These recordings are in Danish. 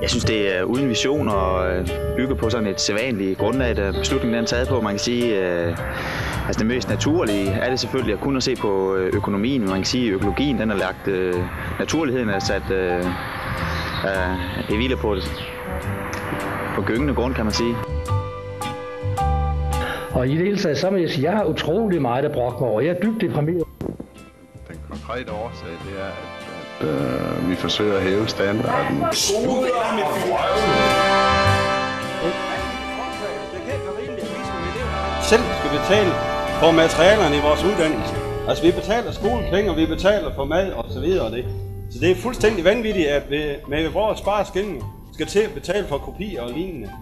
Jeg synes, det er uden vision og bygger på sådan et sædvanligt grundlag, der beslutningen er taget på. Man kan sige, altså det mest naturlige er det selvfølgelig at kun at se på økonomien. Man kan sige, at økologien den er lagt, naturligheden er sat, det hviler på gyngende grund, kan man sige. Og i det hele taget, så vil jeg sige, at jeg har utrolig meget at brokke mig over. Jeg er dybt deprimeret. Den konkrete årsag, det er, at vi forsøger at hæve standarden. Selv skal betale for materialerne i vores uddannelse. Altså vi betaler skolepenge, og vi betaler for mad og så videre. Så det er fuldstændig vanvittigt, at vi med vores spareskilling skal til at betale for kopier og lignende.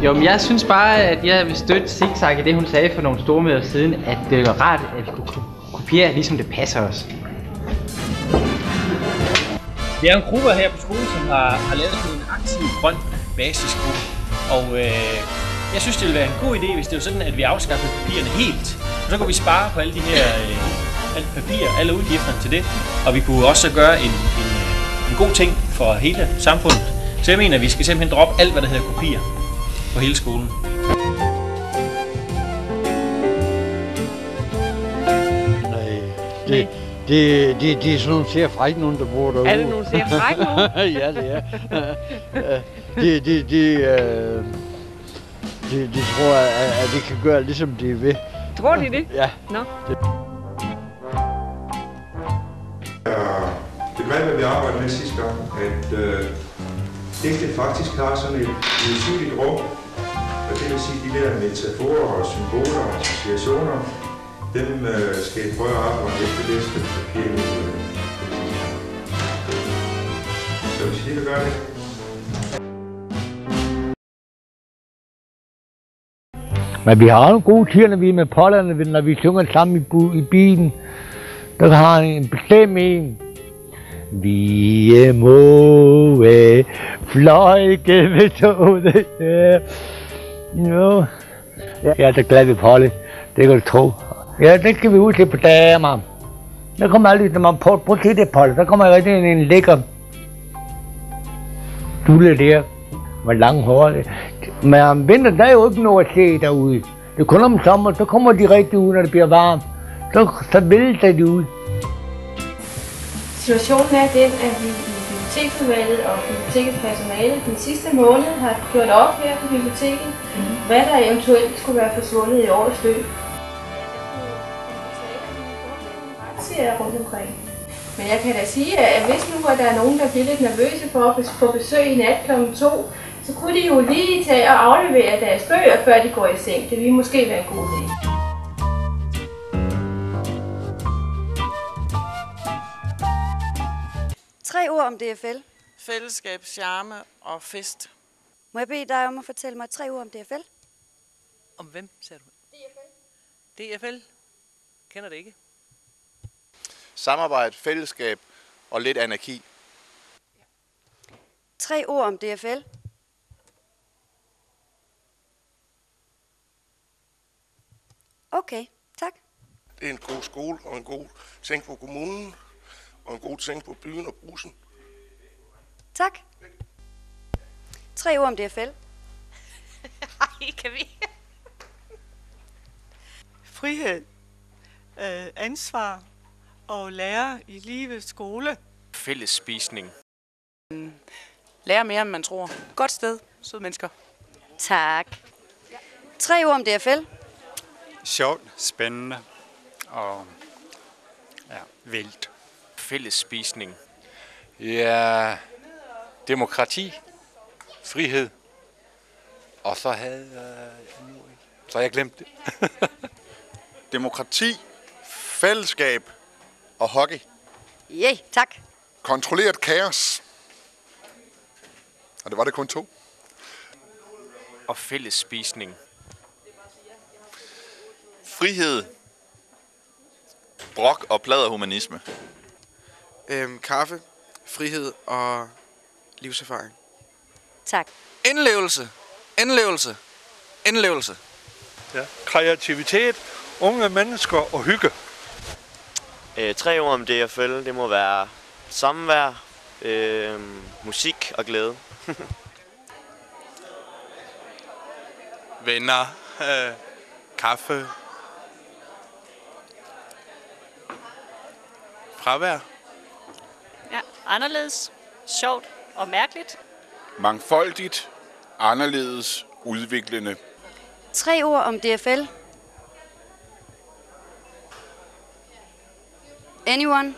Jo, men jeg synes bare, at jeg vil støtte Zigzag i det, hun sagde for nogle stormøder siden, at det er rart, at vi kunne kopiere, ligesom det passer os. Vi er en gruppe her på skolen, som har lavet sådan en aktiv grøn basisgruppe. Og jeg synes, det ville være en god idé, hvis det var sådan, at vi afskaffede papirerne helt. Og så kunne vi spare på alle de her alt papir, alle udgifterne til det. Og vi kunne også gøre en god ting for hele samfundet. Så jeg mener, at vi skal simpelthen droppe alt, hvad der hedder kopier på hele skolen. Nej, det er sådan nogle ser frække nogen, der bor derude. Er det nogle ser frække nogen? Ja, det er. De tror, at de kan gøre ligesom de vil. Tror de det? Ja. Nå. Det var, hvad vi arbejdede med sidste gang, at digtet faktisk har sådan et usynligt rum. Og det vil sige, at de der metaforer og symboler og associationer, dem skal I prøve at arbejde efter det stykke papir nu. Så hvis I vil gøre det. Men vi har nogle gode tider, når vi er med pollerne, når vi synger sammen i bilen. Der har en bestemt en. Vi må fløjte med toget. Jo. Jeg er da glad ved Polly. Det kan du tro. Ja, det skal vi ud til på dagen, mam. Der kommer aldrig, når man prøver at se det, Polly. Der kommer rigtig en lækker dulle der. Med lange hår. Men om vinteren, der er jo ikke noget at se derude. Det er kun om sommer, så kommer de rigtig ud, når det bliver varmt. Så vælter de ud. Situationen er den, at vi i biblioteksudvalget og bibliotekets personale den sidste måned har gjort op her på biblioteket, hvad der eventuelt skulle være forsvundet i årets løb. Rundt omkring. Men jeg kan da sige, at hvis nu at der er nogen, der bliver lidt nervøse for at få besøg i nat kl. 2, så kunne de jo lige tage og aflevere deres bøger, før de går i seng. Det ville måske være en god idé. Tre ord om DFL. Fællesskab, charme og fest. Må jeg bede dig om at fortælle mig 3 ord om DFL? Om hvem, sagde du? DFL. Kender det ikke. Samarbejde, fællesskab og lidt anarki. 3 ord om DFL. Okay, tak. Det er en god skole og en god ting på kommunen og en god ting på byen og brusen. Tak. 3 ord om DFL. Ej, kan vi? Frihed, ansvar og lære i livet, skole. Fælles spisning. Lære mere, end man tror. Godt sted, søde mennesker. Tak. 3 ord om DFL. Sjovt, spændende og vildt. Fælles spisning. Ja, demokrati, frihed, og så så jeg glemt det. Demokrati, fællesskab og hockey. Yeah, tak. Kontrolleret kaos. Og det var det kun 2. Og fælles spisning. Frihed, brok og pladderhumanisme. Kaffe, frihed og livserfaring. Tak. Indlevelse, indlevelse, indlevelse. Ja. Kreativitet, unge mennesker og hygge. 3 ord om DFL, det må være samvær, musik og glæde. Venner, kaffe, fravær. Ja, anderledes, sjovt og mærkeligt. Mangfoldigt, anderledes, udviklende. 3 ord om DFL. Anyone?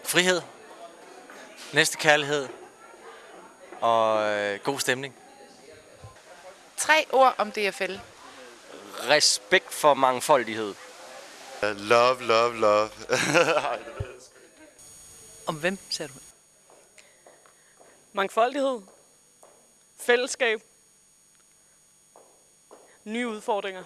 Frihed, næstekærlighed og god stemning. 3 ord om DFL. Respekt for mangfoldighed. Love, love, love. Om hvem ser du? Mangfoldighed. Fællesskab. Nye udfordringer.